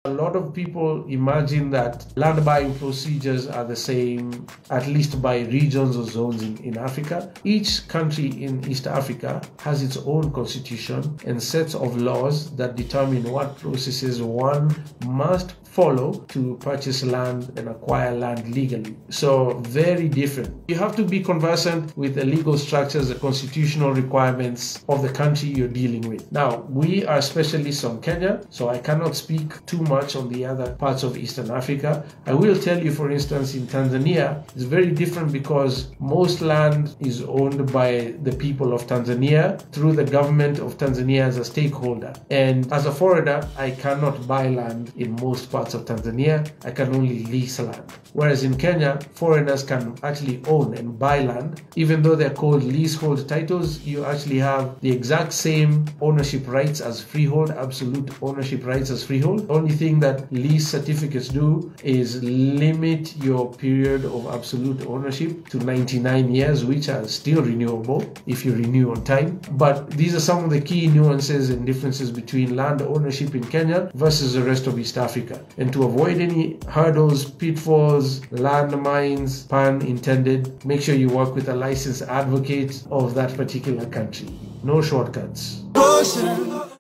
A lot of people imagine that land buying procedures are the same, at least by regions or zones in Africa. Each country in East Africa has its own constitution and sets of laws that determine what processes one must follow to purchase land and acquire land legally. So very different. You have to be conversant with the legal structures, the constitutional requirements of the country you're dealing with. Now, we are specialists on Kenya, so I cannot speak too much on the other parts of Eastern Africa. I will tell you, for instance, in Tanzania, it's very different because most land is owned by the people of Tanzania through the government of Tanzania as a stakeholder. And as a foreigner, I cannot buy land in most parts of Tanzania. I can only lease land. Whereas in Kenya, foreigners can actually own and buy land. Even though they're called leasehold titles, you actually have the exact same ownership rights as freehold, absolute ownership rights as freehold. The only thing that lease certificates do is limit your period of absolute ownership to 99 years, which are still renewable if you renew on time. But these are some of the key nuances and differences between land ownership in Kenya versus the rest of East Africa. And to avoid any hurdles, pitfalls, landmines, pun intended, make sure you work with a licensed advocate of that particular country. No shortcuts. Goshen.